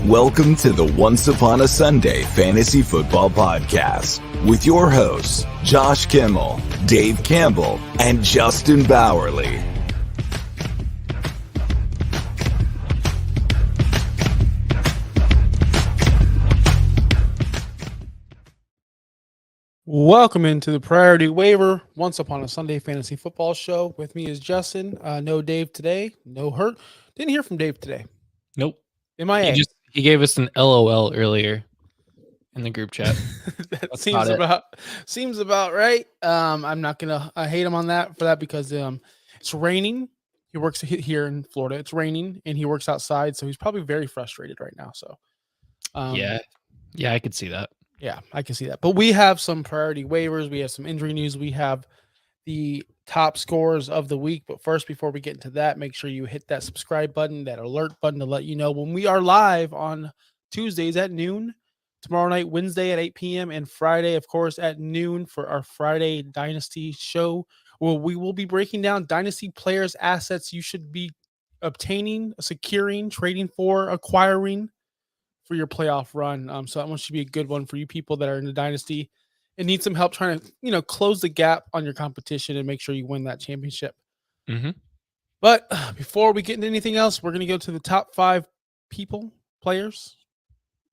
Welcome to the Once Upon a Sunday Fantasy Football Podcast with your hosts, Josh Kimmel, Dave Campbell, and Justin Bauerle. Welcome into the Priority Waiver Once Upon a Sunday Fantasy Football Show. With me is Justin. No Dave today. No hurt. Didn't hear from Dave today. Nope. MIA. He gave us an LOL earlier in the group chat. That seems about right. I'm not gonna hate him on that because it's raining. He works here in Florida. It's raining and he works outside, so he's probably very frustrated right now. So yeah, I could see that. Yeah, I can see that. But we have some priority waivers. We have some injury news. We have the top scores of the week. But first, before we get into that, make sure you hit that subscribe button, that alert button to let you know when we are live on Tuesdays at noon, tomorrow night, Wednesday at 8 p.m., and Friday, of course, at noon for our Friday Dynasty show, where we will be breaking down Dynasty players' assets you should be obtaining, securing, trading for, acquiring for your playoff run. So that one should be a good one for you people that are in the Dynasty and need some help trying to, close the gap on your competition and make sure you win that championship. Mm-hmm. But before we get into anything else, we're going to go to the top 5 players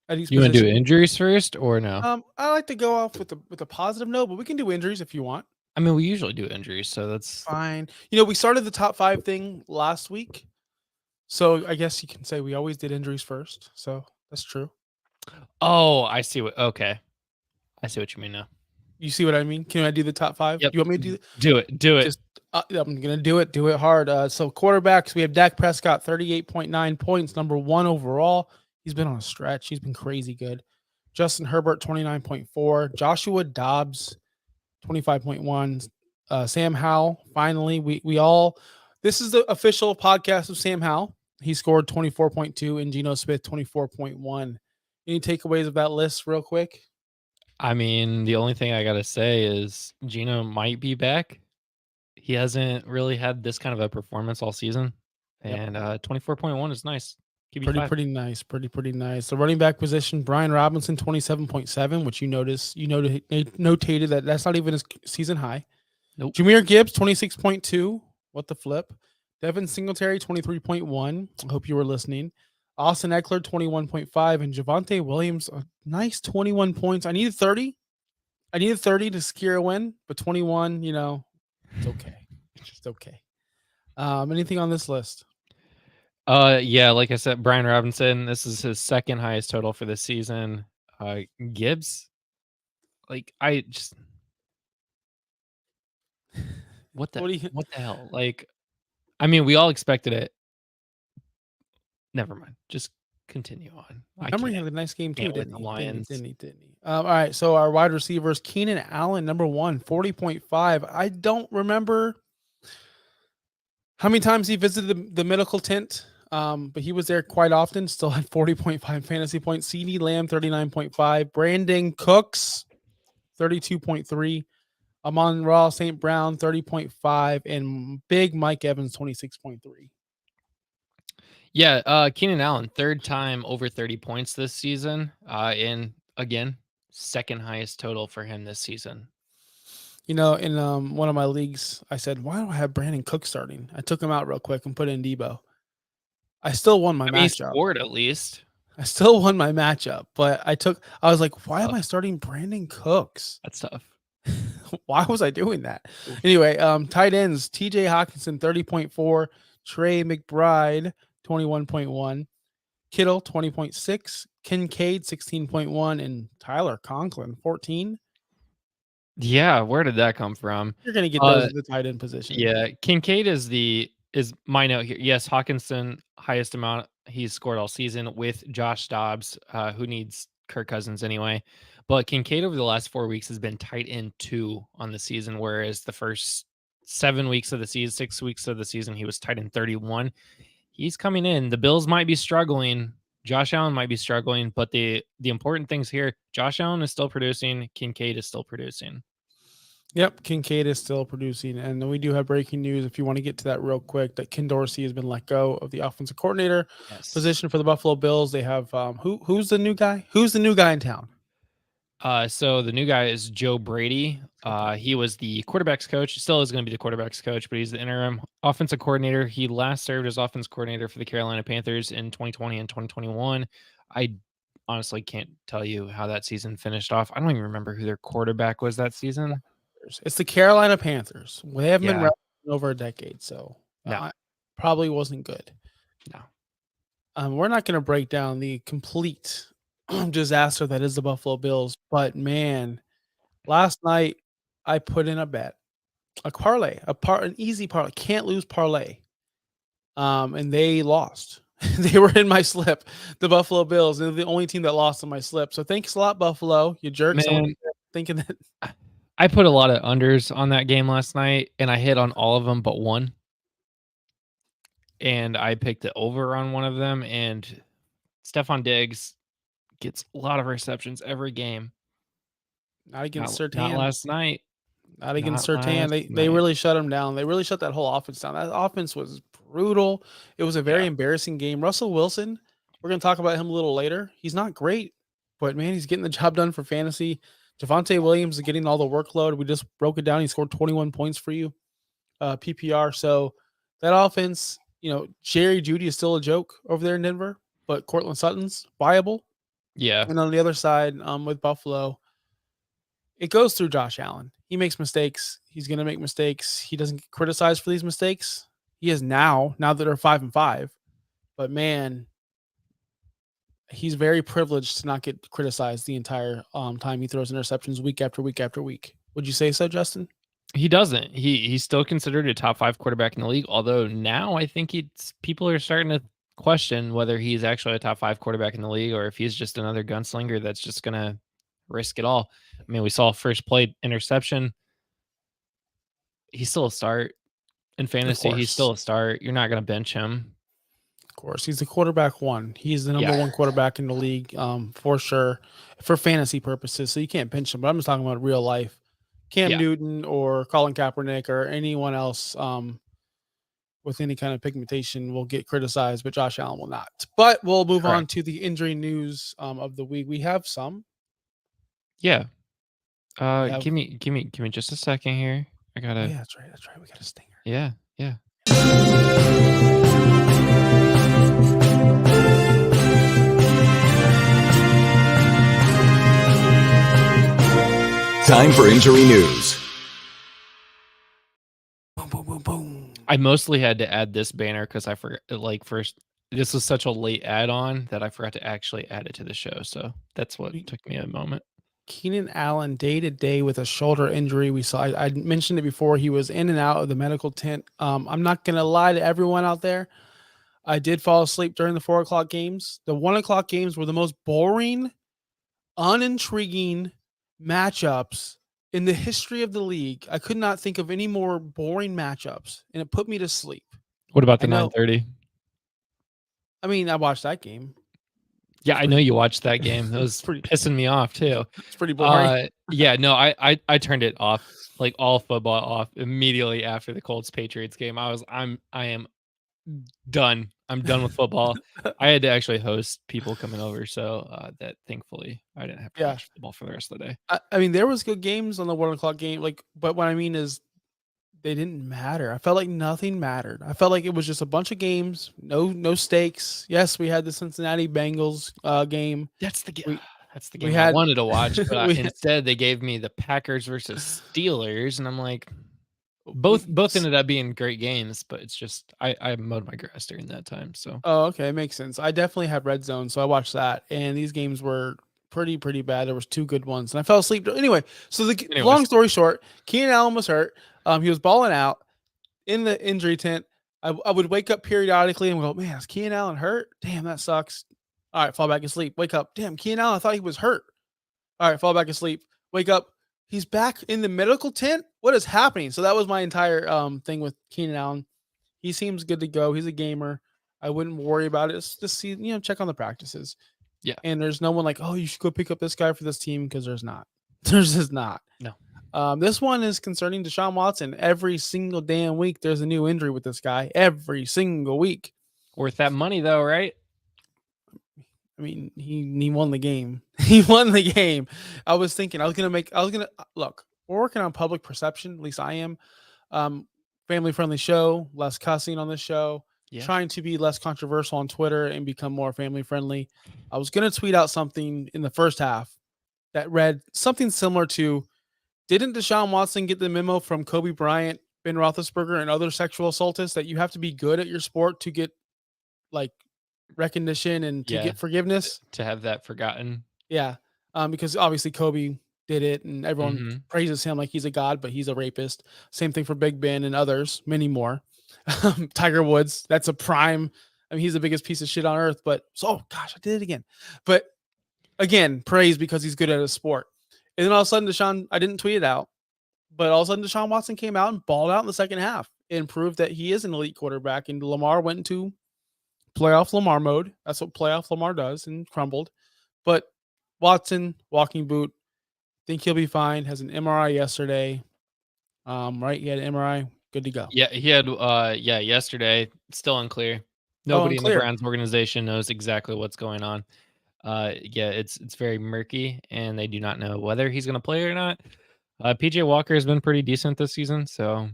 at each position. You want to do injuries first or no? I like to go off with a positive note, but we can do injuries if you want. I mean, we usually do injuries, so that's fine. We started the top 5 thing last week, so I guess you can say we always did injuries first. So that's true. Oh, I see what you mean now. You see what I mean? Can I do the top 5? Yep. You want me to do it? Do it. I'm going to do it hard. So quarterbacks, we have Dak Prescott, 38.9 points, number 1 overall. He's been on a stretch. He's been crazy good. Justin Herbert, 29.4. Joshua Dobbs, 25.1. Sam Howell, finally, this is the official podcast of Sam Howell. He scored 24.2 and Geno Smith 24.1. Any takeaways of that list real quick? I mean, the only thing I got to say is Geno might be back. He hasn't really had this kind of a performance all season. And 24.1 is nice. Pretty nice. Pretty nice. The running back position, Brian Robinson, 27.7, which you notated that that's not even his season high. Nope. Jahmyr Gibbs, 26.2. What the flip? Devin Singletary, 23.1. I hope you were listening. Austin Eckler, 21.5. And Javonte Williams, a nice 21 points. I needed 30. To secure a win, but 21, it's okay. It's just okay. Anything on this list? Yeah, like I said, Brian Robinson, this is his second highest total for the season. Gibbs, what the hell? I mean, we all expected it. Never mind. Just continue on. Montgomery had a nice game too, didn't he? Lions. Didn't he? All right. So our wide receivers, Keenan Allen, number 1, 40.5. I don't remember how many times he visited the medical tent, but he was there quite often. Still had 40.5 fantasy points. CeeDee Lamb, 39.5. Brandon Cooks, 32.3. Amon-Ra St. Brown, 30.5. And Big Mike Evans, 26.3. Yeah, Keenan Allen, third time over 30 points this season. And again, second highest total for him this season. In one of my leagues, I said, why do I have Brandon Cook starting? I took him out real quick and put in Debo. I still won my matchup. He scored at least. I still won my matchup, but I was like, why am I starting Brandon Cooks? That's tough. Why was I doing that? Anyway, tight ends, TJ Hawkinson, 30.4. Trey McBride, 21.1. Kittle, 20.6. Kincaid, 16.1. And Tyler Conklin, 14. Yeah, where did that come from? You're going to get those at the tight end position. Yeah, Kincaid is my note here. Yes, Hawkinson, highest amount he's scored all season with Josh Dobbs, who needs Kirk Cousins anyway. But Kincaid over the last 4 weeks has been tight end 2 on the season, whereas the first 7 weeks of the season, 6 weeks of the season, he was tight end 31. He's coming in. The Bills might be struggling. Josh Allen might be struggling, but the important things here, Josh Allen is still producing. Kincaid is still producing. Yep, Kincaid is still producing, and then we do have breaking news. If you want to get to that real quick, that Ken Dorsey has been let go of the offensive coordinator position for the Buffalo Bills. They have who's the new guy? Who's the new guy in town? So the new guy is Joe Brady. He was the quarterback's coach. Still is going to be the quarterback's coach, but he's the interim offensive coordinator. He last served as offensive coordinator for the Carolina Panthers in 2020 and 2021. I honestly can't tell you how that season finished off. I don't even remember who their quarterback was that season. It's the Carolina Panthers. They haven't been Yeah. relevant in over a decade, so No. probably wasn't good. No. We're not going to break down the complete disaster that is the Buffalo Bills, but man, last night I put in a bet, a parlay, an easy parlay, can't lose parlay. And they lost. They were in my slip, the Buffalo Bills. They're the only team that lost on my slip. So thanks a lot, Buffalo. You jerks. Man, thinking that I put a lot of unders on that game last night, and I hit on all of them but one. And I picked the over on one of them, and Stephon Diggs gets a lot of receptions every game. not against Surtain. Not last night. Not against Surtain. They really shut him down. They really shut that whole offense down. That offense was brutal. It was a very embarrassing game. Russell Wilson, we're going to talk about him a little later. He's not great, but man, he's getting the job done for fantasy. Javonte Williams is getting all the workload. We just broke it down. He scored 21 points for you, PPR. So that offense, Jerry Jeudy is still a joke over there in Denver, but Cortland Sutton's viable. Yeah. And on the other side, with Buffalo, it goes through Josh Allen. He makes mistakes. He's going to make mistakes. He doesn't get criticized for these mistakes. He is now that they're 5-5. But man, he's very privileged to not get criticized the entire time he throws interceptions week after week after week. Would you say so, Justin? He doesn't. He's still considered a top 5 quarterback in the league. Although now I think people are starting to question whether he's actually a top 5 quarterback in the league or if he's just another gunslinger that's just going to risk it all. I mean, we saw first play interception. He's still a start in fantasy. He's still a start. You're not going to bench him. Of course, he's the quarterback one. He's the number one quarterback in the league, for sure, for fantasy purposes. So you can't bench him. But I'm just talking about real life. Cam Newton or Colin Kaepernick or anyone else with any kind of pigmentation will get criticized, but Josh Allen will not. But we'll move on to the injury news of the week. We have some. Yeah. Give me just a second here. I gotta. Oh, yeah, that's right. We got a stinger. Yeah. Time for injury news. Boom, boom, boom, boom. I mostly had to add this banner because I forgot. This was such a late add-on that I forgot to actually add it to the show. So that's what took me a moment. Keenan Allen day to day with a shoulder injury. We saw. I mentioned it before. He was in and out of the medical tent. I'm not gonna lie to everyone out there. I did fall asleep during the 4:00 games. The 1:00 games were the most boring, unintriguing matchups in the history of the league. I could not think of any more boring matchups, and it put me to sleep. What about the 9:30? I mean, I watched that game. Yeah, I know you watched that game. That was pissing me off too. It's pretty boring. I turned it off, like all football off immediately after the Colts Patriots game. I am done. I'm done with football. I had to actually host people coming over, so that thankfully I didn't have to watch football for the rest of the day. I mean, there was good games on the 1:00 game, but what I mean is they didn't matter. I felt like nothing mattered. I felt like it was just a bunch of games, no stakes. Yes, we had the Cincinnati Bengals game. That's the game. That's the game I wanted to watch, but instead they gave me the Packers versus Steelers, and I'm like, both ended up being great games, but it's just I mowed my grass during that time. So okay, makes sense. I definitely had Red Zone, so I watched that, and these games were pretty bad. There was 2 good ones, and I fell asleep. Anyway, so long story short, Keenan Allen was hurt. He was balling out in the injury tent. I would wake up periodically and go, man, is Keenan Allen hurt? Damn, that sucks. All right, fall back asleep. Wake up. Damn, Keenan Allen, I thought he was hurt. All right, fall back asleep. Wake up. He's back in the medical tent? What is happening? So that was my entire thing with Keenan Allen. He seems good to go. He's a gamer. I wouldn't worry about it. Just see, check on the practices. Yeah. And there's no one like, oh, you should go pick up this guy for this team, because there's not. There's just not. No. This one is concerning Deshaun Watson. Every single damn week, there's a new injury with this guy. Every single week. Worth that money though, right? I mean, he won the game. He won the game. I was gonna look. We're working on public perception. At least I am. Family friendly show, less cussing on this show. Yeah. Trying to be less controversial on Twitter and become more family friendly. I was gonna tweet out something in the first half that read something similar to, didn't Deshaun Watson get the memo from Kobe Bryant, Ben Roethlisberger, and other sexual assaultists that you have to be good at your sport to get like recognition and to get forgiveness? To have that forgotten. Yeah. Because obviously Kobe did it and everyone praises him like he's a god, but he's a rapist. Same thing for Big Ben and others, many more. Tiger Woods, that's a prime. I mean, he's the biggest piece of shit on earth, but gosh, I did it again. But again, praise because he's good at a sport. And then all of a sudden, Deshaun, I didn't tweet it out, but all of a sudden Deshaun Watson came out and balled out in the second half and proved that he is an elite quarterback. And Lamar went into playoff Lamar mode. That's what playoff Lamar does, and crumbled. But Watson, walking boot, think he'll be fine. Has an MRI yesterday. Right? He had an MRI. Good to go. Yeah, he had yesterday. Still unclear. Nobody in the Browns organization knows exactly what's going on. It's very murky, and they do not know whether he's going to play or not. PJ Walker has been pretty decent this season, so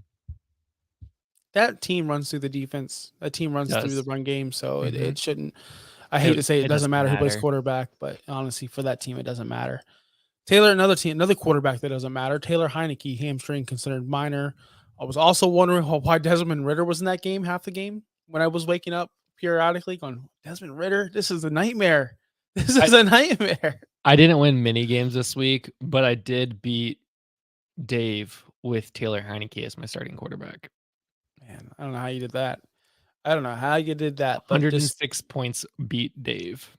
that team runs through the defense. That team runs through the run game, so it shouldn't. I hate to say it doesn't matter who plays quarterback, but honestly, for that team, it doesn't matter. Taylor, another quarterback that doesn't matter. Taylor Heineke, hamstring considered minor. I was also wondering why Desmond Ridder was in that game, half the game, when I was waking up periodically going, Desmond Ridder, this is a nightmare. This is a nightmare. I didn't win many games this week, but I did beat Dave with Taylor Heineke as my starting quarterback. Man, I don't know how you did that. I don't know how you did that. But 106 points beat Dave.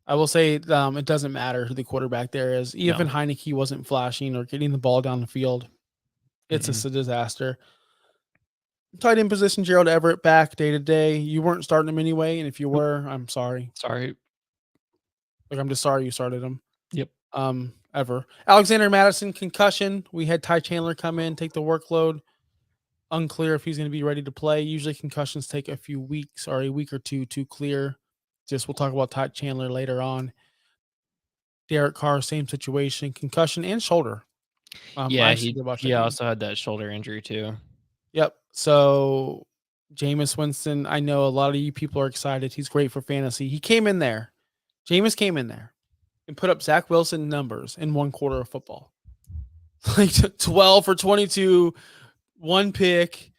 I will say it doesn't matter who the quarterback there is. Even Heineke wasn't flashing or getting the ball down the field. It's just a disaster. Tight end position, Gerald Everett back day to day. You weren't starting him anyway, and if you were, I'm sorry. Like, I'm just sorry you started him. Yep. Ever. Alexander Madison, concussion. We had Ty Chandler come in, take the workload. Unclear if he's going to be ready to play. Usually concussions take a few weeks or a week or two to clear. We'll talk about Ty Chandler later on. Derek Carr, same situation, concussion and shoulder. He also had that shoulder injury too. Yep. So Jameis Winston, I know a lot of you people are excited. He's great for fantasy. He came in there. Jameis came in there and put up Zach Wilson numbers in one quarter of football. Like 12 for 22, one pick,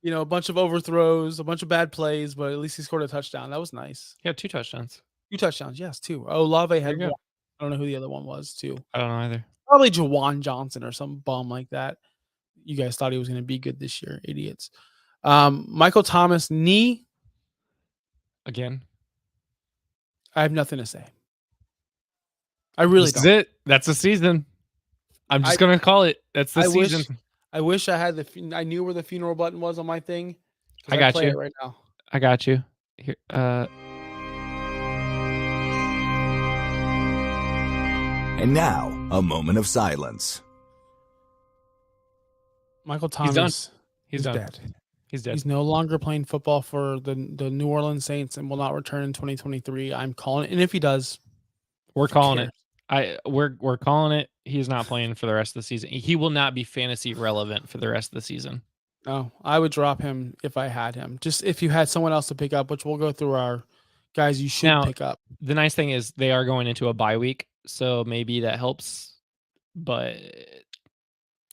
a bunch of overthrows, a bunch of bad plays, but at least he scored a touchdown. That was nice. He had 2 touchdowns. 2 touchdowns, yes, 2. Oh, Olave had one. I don't know who the other one was, too. I don't know either. Probably Jawan Johnson or some bum like that. You guys thought he was going to be good this year, idiots. Michael Thomas, knee. Again. I have nothing to say. I really don't. This is it. That's the season. I'm just going to call it. That's the season. I wish I had I knew where the funeral button was on my thing. I got you. It right now. I got you. Here. And now, a moment of silence. Michael Thomas. He's done. Dead. He's dead. He's no longer playing football for the New Orleans Saints and will not return in 2023. I'm calling it. And if he does, we're calling it. We're calling it. He's not playing for the rest of the season. He will not be fantasy relevant for the rest of the season. No, I would drop him if I had him. Just if you had someone else to pick up, which we'll go through our guys you should pick up. The nice thing is they are going into a bye week, so maybe that helps. But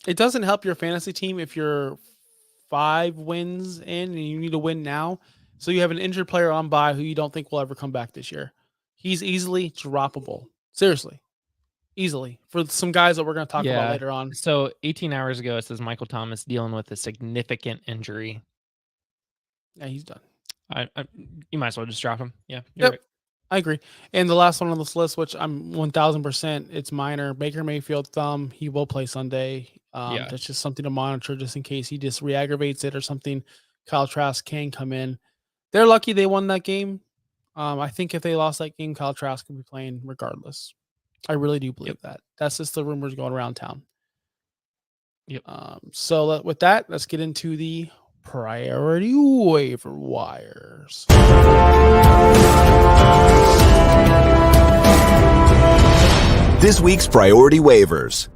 it doesn't help your fantasy team if you're 5 wins in and you need to win now. So you have an injured player on bye who you don't think will ever come back this year. He's easily droppable. Seriously. Easily. For some guys that we're going to talk about later on. So 18 hours ago, it says Michael Thomas dealing with a significant injury. Yeah, he's done. You might as well just drop him. Yeah, you're right. I agree. And the last one on this list, which I'm 1000%, it's minor. Baker Mayfield thumb. He will play Sunday. That's just something to monitor just in case he just re-aggravates it or something. Kyle Trask can come in. They're lucky they won that game. I think if they lost that game, Kyle Trask would be playing regardless. I really do believe that. That's just the rumors going around town. Yep. So with that, let's get into the priority waiver wires. This week's priority waivers.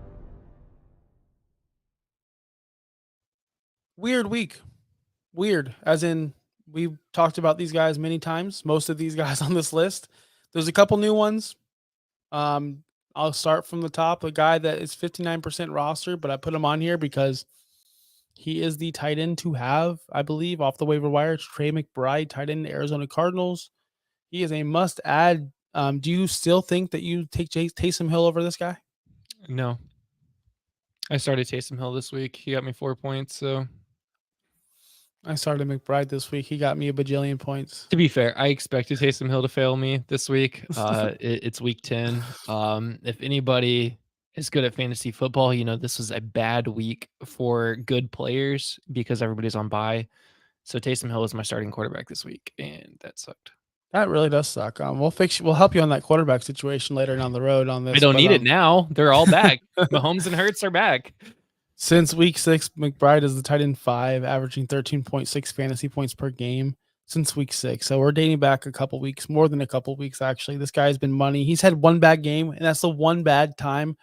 Weird week. Weird, as in we've talked about these guys many times. Most of these guys on this list. There's a couple new ones. I'll start from the top. A guy that is 59% roster, but I put him on here because he is the tight end to have, I believe, off the waiver wire. It's Trey McBride, tight end, Arizona Cardinals. He is a must add. Do you still think that you take Taysom Hill over this guy? No. I started Taysom Hill this week. He got me 4 points. So I started McBride this week. He got me a bajillion points. to be fair, I expected Taysom Hill to fail me this week. It's week 10. If anybody is good at fantasy football, this was a bad week for good players because everybody's on bye. So Taysom Hill was my starting quarterback this week, and that sucked. That really does suck. We'll help you on that quarterback situation later down the road on this. I don't need it now. They're all back. Mahomes and Hurts are back. Since week 6, McBride is the tight end 5, averaging 13.6 fantasy points per game since week 6. So we're dating back a couple weeks, more than a couple weeks actually. This guy has been money. He's had one bad game, and that's the one bad time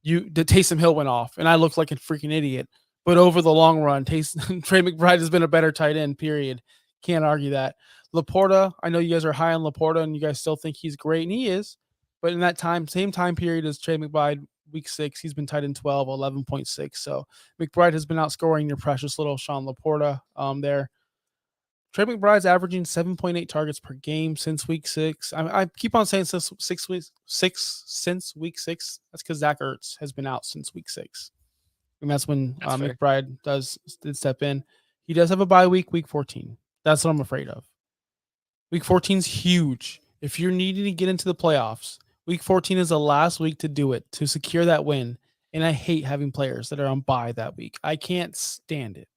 the Taysom Hill went off, and I looked like a freaking idiot. But over the long run, Trey McBride has been a better tight end, period. Can't argue that. Laporta, I know you guys are high on Laporta, and you guys still think he's great, and he is. But in that same time period as Trey McBride, week 6, he's been tight end 12, 11.6. So McBride has been outscoring your precious little Sean Laporta there. Trey McBride's averaging 7.8 targets per game since week 6. I keep on saying since week 6. That's because Zach Ertz has been out since week 6. And that's when McBride did step in. He does have a bye week, week 14. That's what I'm afraid of. Week 14 is huge. If you're needing to get into the playoffs, week 14 is the last week to do it, to secure that win. And I hate having players that are on bye that week. I can't stand it.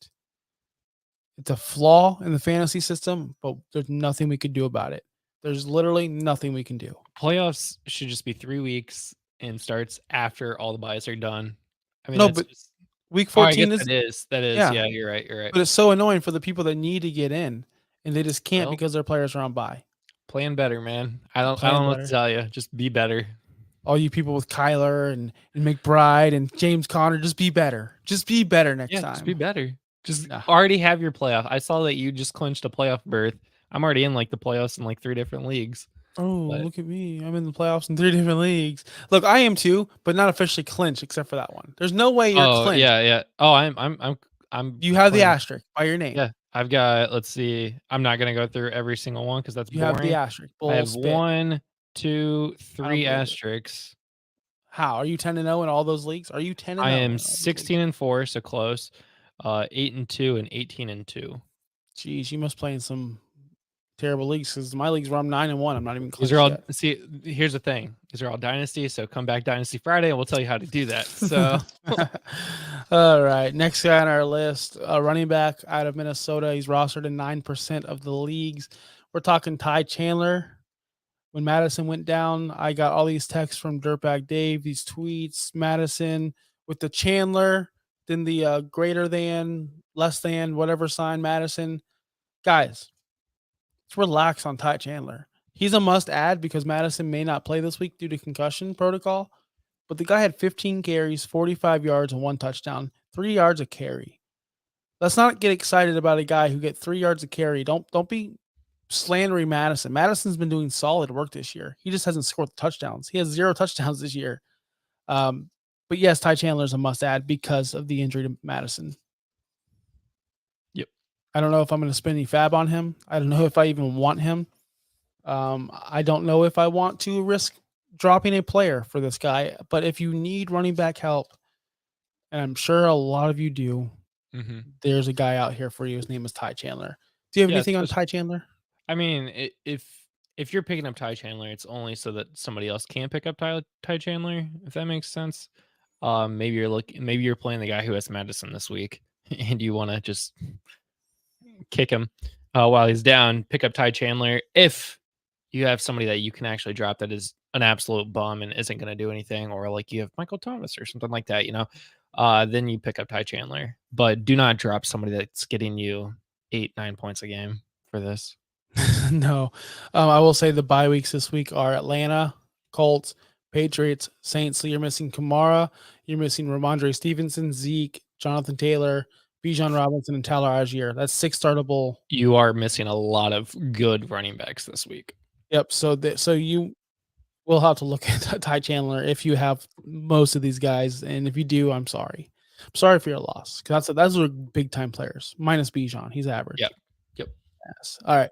It's a flaw in the fantasy system, but there's nothing we could do about it. There's literally nothing we can do. Playoffs should just be 3 weeks and starts after all the buys are done. I mean, no, but week 14 that is. Yeah, you're right. But it's so annoying for the people that need to get in, and they just can't because their players are on bye. Playing better, man. I don't know what to tell you. Just be better. All you people with Kyler and McBride and James Conner, just be better. Just be better next time. Just be better. Just already have your playoff. I saw that you just clinched a playoff berth. I'm already in the playoffs in 3 different leagues. Oh, look at me. I'm in the playoffs in 3 different leagues. Look, I am too, but not officially clinched except for that one. There's no way you're clinched. Yeah. Oh, I'm You have the asterisk by your name. Yeah. I've got, let's see. I'm not going to go through every single one because that's boring. You have the asterisk. I have 1, 2, 3 asterisks. How? Are you 10-0 in all those leagues? Are you 10-0? I am 16-4, so close. 8-2 and 18-2. Jeez, you must play in some terrible leagues because my leagues where I'm 9-1. I'm not even close. These are all here's the thing. These are all dynasty, so come back Dynasty Friday and we'll tell you how to do that. So all right. Next guy on our list, running back out of Minnesota. He's rostered in 9% of the leagues. We're talking Ty Chandler. When Madison went down, I got all these texts from Dirtbag Dave, these tweets, Madison with the Chandler, then the greater than, less than, whatever sign, Madison. Guys, let's relax on Ty Chandler. He's a must add because Madison may not play this week due to concussion protocol, but the guy had 15 carries, 45 yards, and 1 touchdown, 3 yards a carry. Let's not get excited about a guy who get 3 yards a carry. Don't be slandering Madison. Madison's been doing solid work this year. He just hasn't scored touchdowns. He has 0 touchdowns this year. But yes, Ty Chandler is a must add because of the injury to Madison. Yep. I don't know if I'm going to spend any fab on him. I don't know if I even want him. I don't know if I want to risk dropping a player for this guy. But if you need running back help, and I'm sure a lot of you do, there's a guy out here for you. His name is Ty Chandler. Do you have anything on Ty Chandler? I mean, if you're picking up Ty Chandler, it's only so that somebody else can pick up Ty Chandler, if that makes sense. Maybe you're playing the guy who has Madison this week, and you want to just kick him while he's down. Pick up Ty Chandler if you have somebody that you can actually drop that is an absolute bum and isn't going to do anything, or you have Michael Thomas or something like that. then you pick up Ty Chandler. But do not drop somebody that's getting you 8-9 points a game for this. No. I will say the bye weeks this week are Atlanta, Colts, Patriots, Saints. So you're missing Kamara, you're missing Ramondre Stevenson, Zeke, Jonathan Taylor, Bijan Robinson, and Tyler Algier. That's 6 startable. You are missing a lot of good running backs this week. Yep. So you will have to look at Ty Chandler if you have most of these guys, and if you do, I'm sorry. I'm sorry for your loss, because those are big time players. Minus Bijan, he's average. Yep. Yes. All right.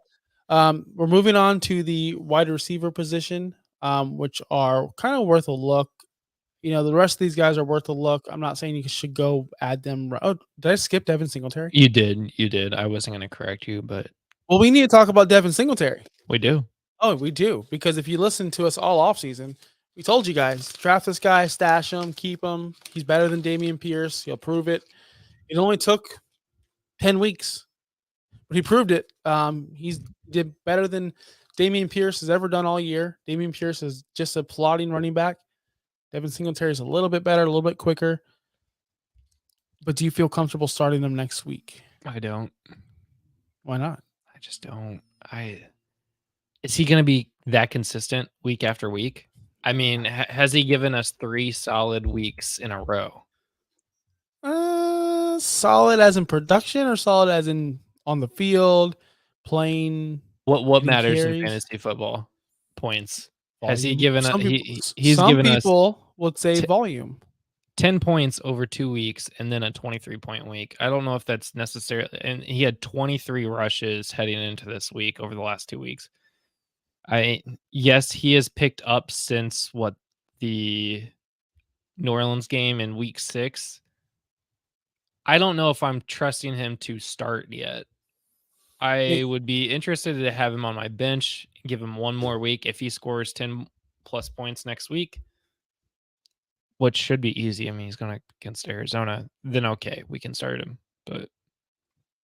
We're moving on to the wide receiver position, which are kind of worth a look. The rest of these guys are worth a look. I'm not saying you should go add them. Oh, did I skip Devin Singletary? You did. I wasn't going to correct you, but Well, we need to talk about Devin Singletary. we do. Oh, we do, because if you listen to us all offseason, we told you guys, draft this guy, stash him, keep him. He's better than Dameon Pierce. He'll prove it. It only took 10 weeks, but he proved it. He's did better than Dameon Pierce has ever done all year. Dameon Pierce is just a plodding running back. Devin Singletary is a little bit better, a little bit quicker. But do you feel comfortable starting them next week? I don't. Why not? I just don't. Is he going to be that consistent week after week? I mean, has he given us 3 solid weeks in a row? Solid as in production, or solid as in on the field, playing? What matters carries? in fantasy football? Points. Volume. Has he given us? He's some given us people would say volume. 10 points over 2 weeks and then a 23-point week. I don't know if that's necessarily, and he had 23 rushes heading into this week over the last 2 weeks. Yes, he has picked up since the New Orleans game in week 6. I don't know if I'm trusting him to start yet. I would be interested to have him on my bench, give him one more week. If he scores 10 plus points next week, which should be easy. I mean, he's going against Arizona. Then okay, we can start him. But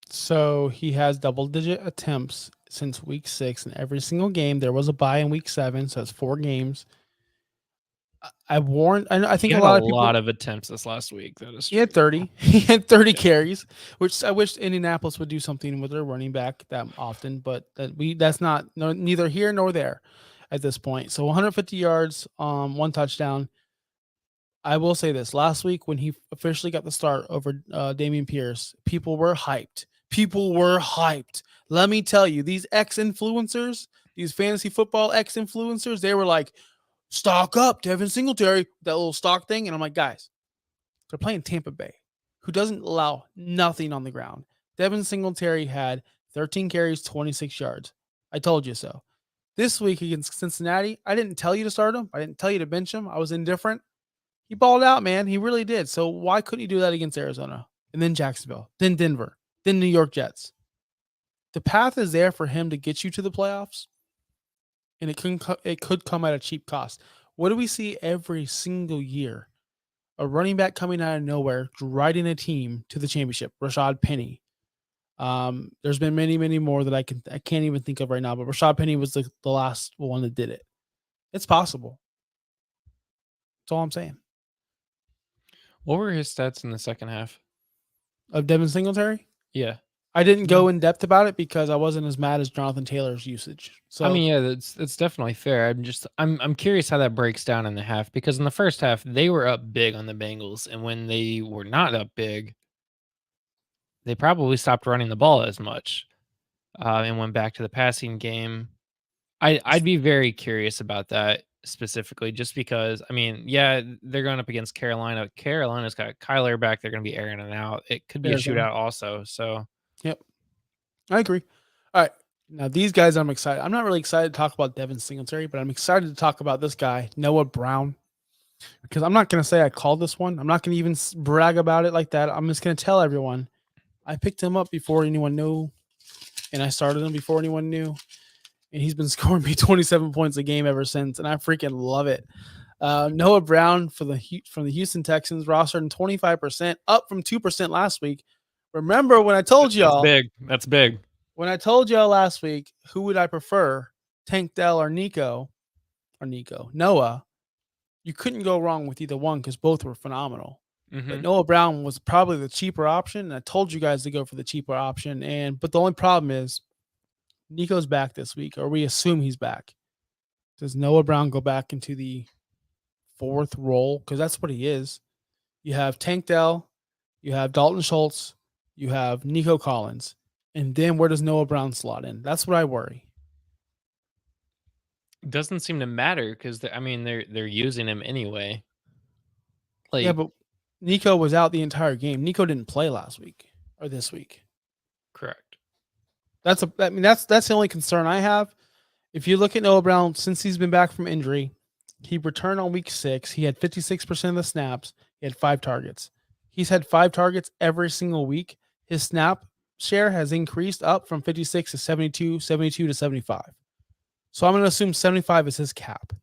so he has double-digit attempts since week 6 in every single game. There was a bye in week 7, so it's 4 games. I think he a had lot a of people, lot of attempts this last week. That is true. he had 30. He had 30 carries, which I wish Indianapolis would do something with their running back that often, but that's not neither here nor there at this point. So 150 yards, 1 touchdown. I will say this: last week when he officially got the start over Dameon Pierce, people were hyped. Let me tell you, these ex-influencers, these fantasy football ex-influencers, they were like, stock up, Devin Singletary, that little stock thing. And I'm like, guys, they're playing Tampa Bay, who doesn't allow nothing on the ground. Devin Singletary had 13 carries, 26 yards. I told you so. This week against Cincinnati, I didn't tell you to start him. I didn't tell you to bench him. I was indifferent. He balled out, man. He really did. So why couldn't he do that against Arizona? And then Jacksonville, then Denver, then New York Jets. The path is there for him to get you to the playoffs, and it could come at a cheap cost. What do we see every single year? A running back coming out of nowhere, riding a team to the championship. Rashad Penny. There's been many, many more that I can't even think of right now, but Rashad Penny was the last one that did it. It's possible. That's all I'm saying. What were his stats in the second half of Devin Singletary? Yeah, I didn't go in depth about it because I wasn't as mad as Jonathan Taylor's usage. So I mean, yeah, that's definitely fair. I'm curious how that breaks down in the half, because in the first half they were up big on the Bengals, and when they were not up big, they probably stopped running the ball as much and went back to the passing game. I'd be very curious about that specifically, just because, I mean, yeah, they're going up against Carolina. Carolina's got Kyler back. They're going to be airing it out. It could be a shootout also. So, yep, I agree. All right. Now, these guys, I'm excited. I'm not really excited to talk about Devin Singletary, but I'm excited to talk about this guy, Noah Brown, because I'm not going to say I called this one. I'm not going to even brag about it like that. I'm just going to tell everyone I picked him up before anyone knew, and I started him before anyone knew. And he's been scoring me 27 points a game ever since, and I freaking love it. Noah Brown from the Houston Texans, rostered in 25%, up from 2% last week. Remember when I told y'all? That's big. When I told y'all last week, who would I prefer, Tank Dell or Noah? You couldn't go wrong with either one because both were phenomenal. But Noah Brown was probably the cheaper option. And I told you guys to go for the cheaper option. But the only problem is Nico's back this week, or we assume he's back. Does Noah Brown go back into the fourth role? Because that's what he is. You have Tank Dell, you have Dalton Schultz, you have Nico Collins. And then where does Noah Brown slot in? That's what I worry. Doesn't seem to matter because they're using him anyway. Like, yeah, but Nico was out the entire game. Nico didn't play last week or this week. Correct. That's the only concern I have. If you look at Noah Brown, since he's been back from injury, he returned on week 6. He had 56% of the snaps. He had 5 targets. He's had 5 targets every single week. His snap share has increased up from 56 to 72, 72 to 75. So I'm going to assume 75 is his cap.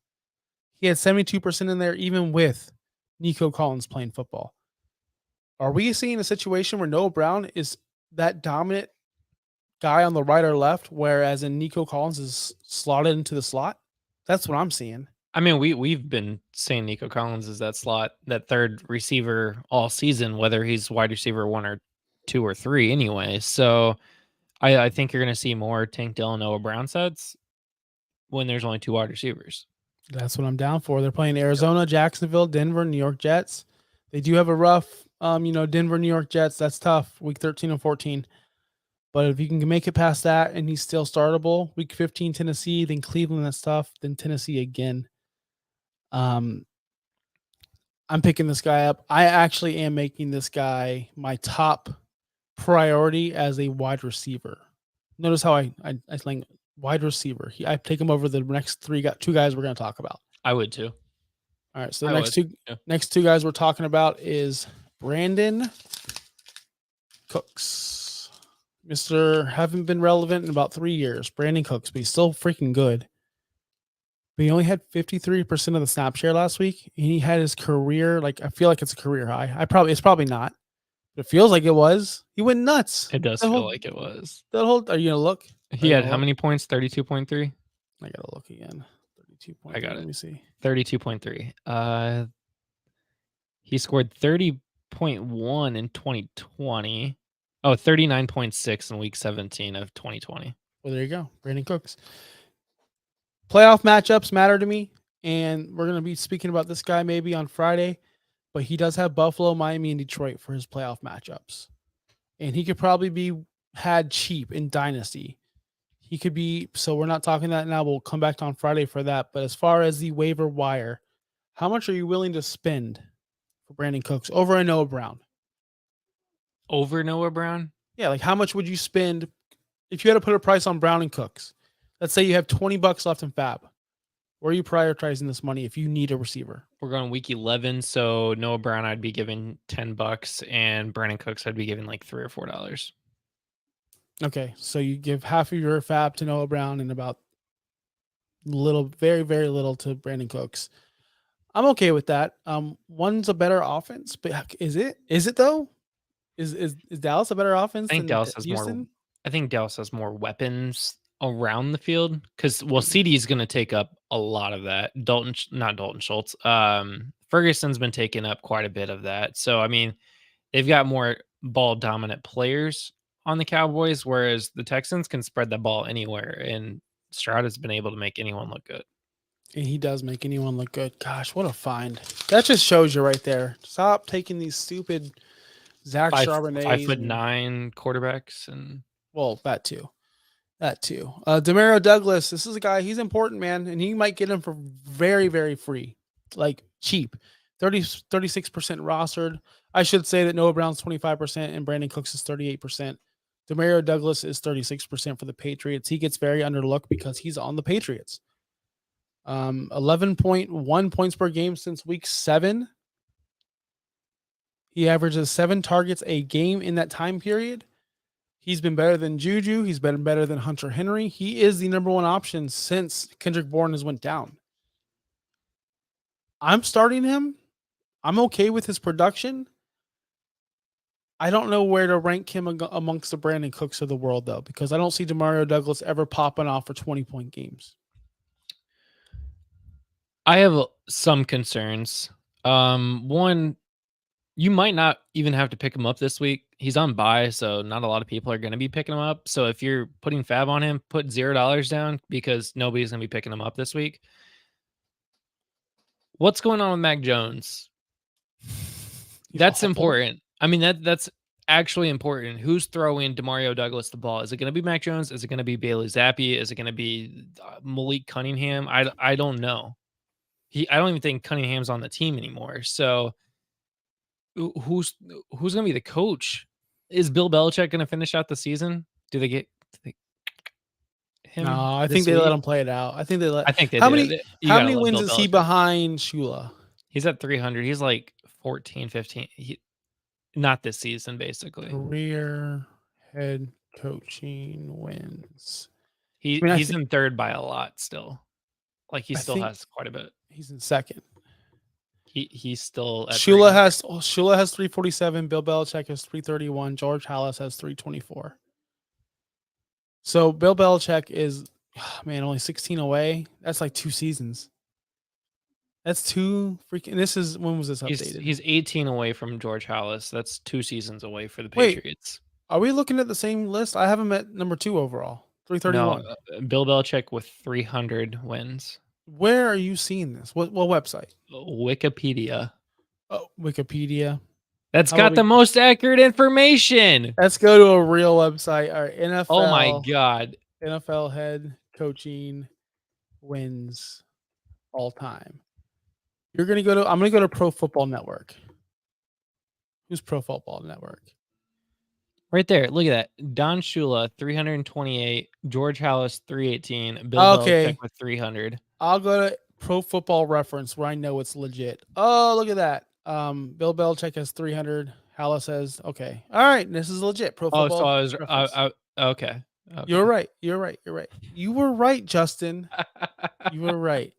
He had 72% in there even with Nico Collins playing football. Are we seeing a situation where Noah Brown is that dominant guy on the right or left, whereas in Nico Collins is slotted into the slot? That's what I'm seeing. I mean, we've been saying Nico Collins is that slot, that third receiver all season, whether he's wide receiver 1 or 2 or 3 anyway. So I think you're going to see more Tank Dell and Noah Brown sets when there's only 2 wide receivers. That's what I'm down for. They're playing Arizona, Jacksonville, Denver, New York Jets. They do have a rough, Denver, New York Jets. That's tough. Week 13 and 14. But if you can make it past that and he's still startable, week 15, Tennessee, then Cleveland, that's tough. Then Tennessee again. I'm picking this guy up. I actually am making this guy my top priority as a wide receiver. Notice how I think wide receiver. I take him over the next 2 guys we're going to talk about. I would too. All right, so the next two guys we're talking about is Brandon Cooks. Mr. Haven't been relevant in about 3 years. Brandon Cooks, but he's still freaking good. But he only had 53% of the snap share last week. And he had his career, I feel like it's a career high. It's probably not. But it feels like it was. He went nuts. It does feel like it was. Are you gonna look? He had how many points? 32.3? I gotta look again. 32.3. I got it. Let me see. 32.3. He scored 30.1 in 2020. Oh, 39.6 in week 17 of 2020. Well, there you go. Brandon Cooks. Playoff matchups matter to me, and we're going to be speaking about this guy maybe on Friday, but he does have Buffalo, Miami, and Detroit for his playoff matchups. And he could probably be had cheap in Dynasty. He could be, so we're not talking that now. We'll come back on Friday for that. But as far as the waiver wire, how much are you willing to spend for Brandon Cooks over a Noah Brown? Over Noah Brown? Yeah, how much would you spend if you had to put a price on Brown and Cooks? Let's say you have $20 left in Fab. Where are you prioritizing this money if you need a receiver? We're going week 11, so Noah Brown I'd be giving $10, and Brandon Cooks I'd be giving like $3 or $4. Okay, so you give half of your Fab to Noah Brown and about very, very little to Brandon Cooks. I'm okay with that. One's a better offense, but is it though? Is Dallas a better offense? I think Dallas has Houston? more. I think Dallas has more weapons around the field because CD is going to take up a lot of that. Not Dalton Schultz. Ferguson's been taking up quite a bit of that. So I mean, they've got more ball dominant players on the Cowboys, whereas the Texans can spread the ball anywhere, and Stroud has been able to make anyone look good. And he does make anyone look good. Gosh, what a find! That just shows you right there. Stop taking these stupid Zach Charbonnet, 5'9" quarterbacks, and that too. Demario Douglas. This is a guy. He's important, man, and he might get him for very, very free, cheap. 36% rostered. I should say that Noah Brown's 25% and Brandon Cooks is 38%. Demario Douglas is 36% for the Patriots. He gets very underlooked because he's on the Patriots. 11.1 points per game since week 7. He averages 7 targets a game in that time period. He's been better than Juju. He's been better than Hunter Henry. He is the number 1 option since Kendrick Bourne has went down. I'm starting him. I'm okay with his production. I don't know where to rank him amongst the Brandon Cooks of the world, though, because I don't see Demario Douglas ever popping off for 20-point games. I have some concerns. One, You might not even have to pick him up this week. He's on bye, so not a lot of people are going to be picking him up. So if you're putting fab on him, put $0 down because nobody's going to be picking him up this week. What's going on with Mac Jones? That's awful. important. I mean, that's actually important. Who's throwing Demario Douglas the ball? Is it going to be Mac Jones? Is it going to be Bailey Zappi? Is it going to be Malik Cunningham? I don't know. I don't even think Cunningham's on the team anymore. So who's going to be the coach? Is Bill Belichick going to finish out the season? Do they get him? No, I think they let him play it out. I think they let. I think they how do. many how many wins is he behind Shula? He's at 300. He's like 14, 15. Not this season, basically. Career head coaching wins. He's in third by a lot still. Like he still has quite a bit. He's in second. He's still at Shula has 347. Bill Belichick has 331. George Halas has 324. So Bill Belichick is, only 16 away. That's like 2 seasons. That's 2 freaking. This is when was this updated? He's 18 away from George Halas. That's 2 seasons away for the Patriots. Are we looking at the same list? I have him at number 2 overall. 331. No, Bill Belichick with 300 wins. Where are you seeing this? What website? Wikipedia. Oh, Wikipedia. That's got the most accurate information. Let's go to a real website. All right, NFL. Oh my God. NFL head coaching wins all time. I'm going to go to Pro Football Network. Who's Pro Football Network? Right there. Look at that. Don Shula, 328. George Halas, 318. Bill Belichick with 300. I'll go to Pro Football Reference where I know it's legit. Oh, look at that. Bill Belichick has 300. Halas says, okay. All right. This is legit. Pro Football. Oh, so okay. You're right. You were right, Justin. You were right.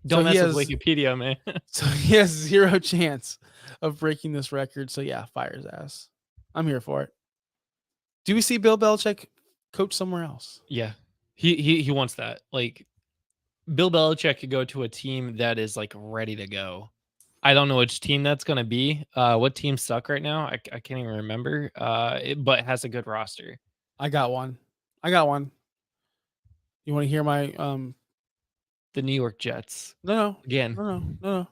Don't mess with Wikipedia, man. So he has 0 chance of breaking this record. So yeah, fire his ass. I'm here for it. Do we see Bill Belichick coach somewhere else? Yeah. He wants that. Like Bill Belichick could go to a team that is like ready to go. I don't know which team that's going to be. What teams suck right now? I can't even remember. But it has a good roster. I got one. You want to hear my the New York Jets? No. Again. No.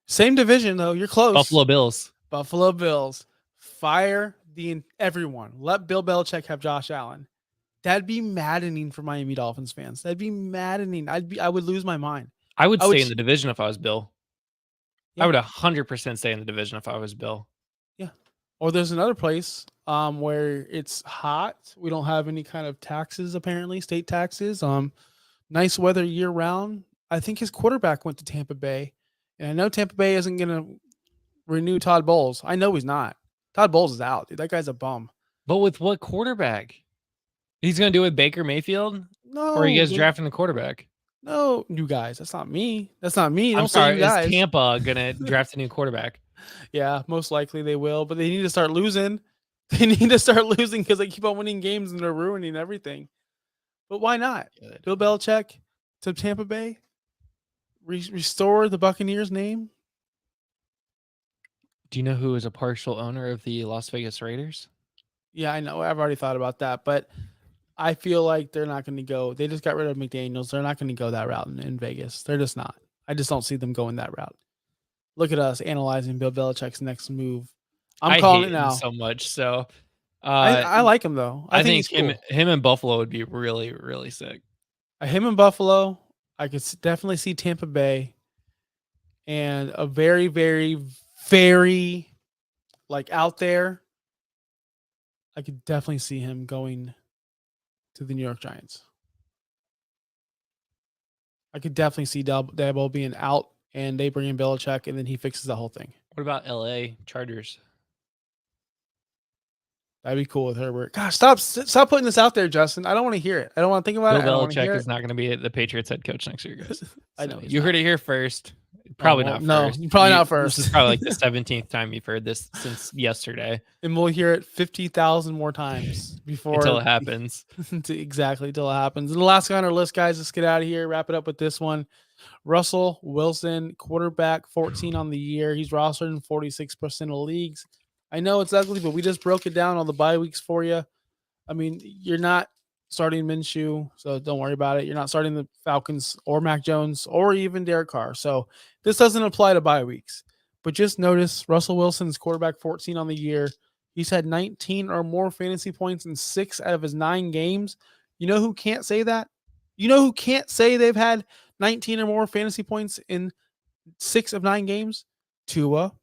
Same division though. You're close. Buffalo Bills. Fire everyone. Let Bill Belichick have Josh Allen. That'd be maddening for Miami Dolphins fans. That'd be maddening. I would lose my mind. I would stay in the division if I was Bill. Yeah. I would 100% stay in the division if I was Bill. Yeah. Or there's another place where it's hot. We don't have any kind of taxes, apparently, state taxes. Nice weather year round. I think his quarterback went to Tampa Bay. And I know Tampa Bay isn't going to renew Todd Bowles. I know he's not. Todd Bowles is out. Dude, that guy's a bum. But with what quarterback? He's going to do it with Baker Mayfield? No. Or are you guys drafting the quarterback? No, you guys. That's not me. I'm sorry. Is Tampa going to draft a new quarterback? Yeah, most likely they will. But they need to start losing. Because they keep on winning games and they're ruining everything. But why not? Good. Bill Belichick to Tampa Bay? Restore the Buccaneers name? Do you know who is a partial owner of the Las Vegas Raiders? Yeah, I know. I've already thought about that, but I feel like they're not going to go. They just got rid of McDaniels. They're not going to go that route in Vegas. They're just not. I just don't see them going that route. Look at us analyzing Bill Belichick's next move. I calling it now so much. So I like him though. I think him and Buffalo would be really, really sick. Him and Buffalo. I could definitely see Tampa Bay, and a very, very, very out there. I could definitely see him going to the New York Giants. I could definitely see Dabo being out and they bring in Belichick and then he fixes the whole thing. What about LA Chargers? That'd be cool with Herbert. Gosh, stop putting this out there, Justin. I don't want to hear it. I don't want to think about it. Bill Belichick is not going to be the Patriots head coach next year, guys. I know. You heard it here first. Probably not first. No, probably not first. This is probably like the 17th time you've heard this since yesterday. And we'll hear it 50,000 more times until it happens. Exactly, until it happens. And the last guy on our list, guys, let's get out of here. Wrap it up with this one. Russell Wilson, quarterback, 14 on the year. He's rostered in 46% of leagues. I know it's ugly, but we just broke it down on the bye weeks for you. I mean, you're not starting Minshew, so don't worry about it. You're not starting the Falcons or Mac Jones or even Derek Carr. So this doesn't apply to bye weeks. But just notice Russell Wilson's quarterback, 14 on the year. He's had 19 or more fantasy points in 6 out of his 9 games. You know who can't say that? You know who can't say they've had 19 or more fantasy points in 6 of 9 games? Tua,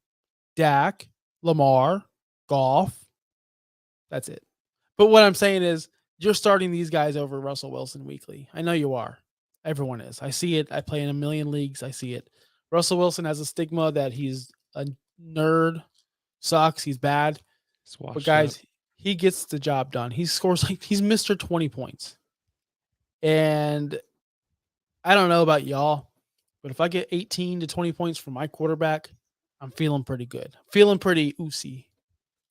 Dak, Lamar, Goff. That's it. But what I'm saying is you're starting these guys over Russell Wilson weekly. I know you are. Everyone is. I see it. I play in a million leagues. I see it. Russell Wilson has a stigma that he's a nerd, sucks, he's bad. But guys, he gets the job done. He scores like he's Mr. 20 points. And I don't know about y'all, but if I get 18 to 20 points from my quarterback, I'm feeling pretty good. Feeling pretty oozy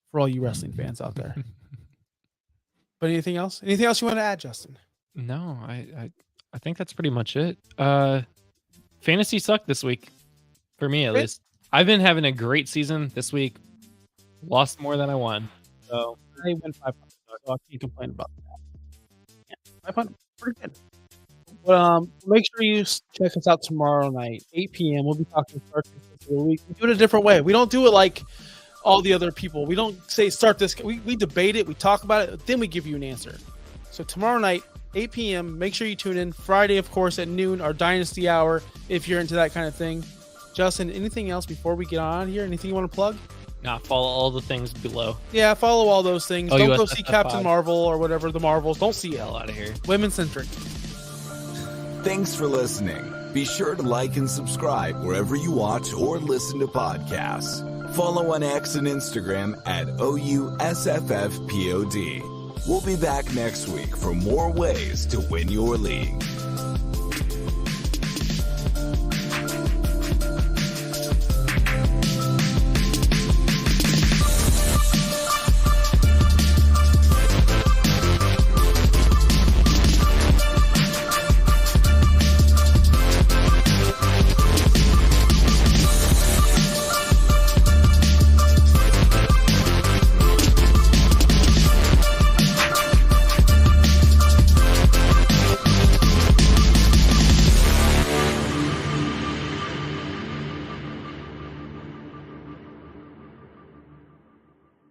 for all you wrestling fans out there. But anything else? Anything else you want to add, Justin? No, I think that's pretty much it. Fantasy sucked this week, for me at least. I've been having a great season this week. Lost more than I won. So I went 500, so I can't complain about that. Yeah, 500, pretty good. But make sure you check us out tomorrow night, 8 p.m. We'll be talking start this week. We do it a different way. We don't do it like all the other people. We don't say start this. We debate it. We talk about it. Then we give you an answer. So tomorrow night, 8 p.m. Make sure you tune in. Friday, of course, at noon, our Dynasty Hour, if you're into that kind of thing. Justin, anything else before we get on here? Anything you want to plug? Nah, follow all the things below. Yeah, follow all those things. Don't go see Captain 5. Marvel or whatever, the Marvels. Don't see it. Hell out of here. Women-centric. Thanks for listening. Be sure to like and subscribe wherever you watch or listen to podcasts. Follow on X and Instagram at OUSFFPOD. We'll be back next week for more ways to win your league.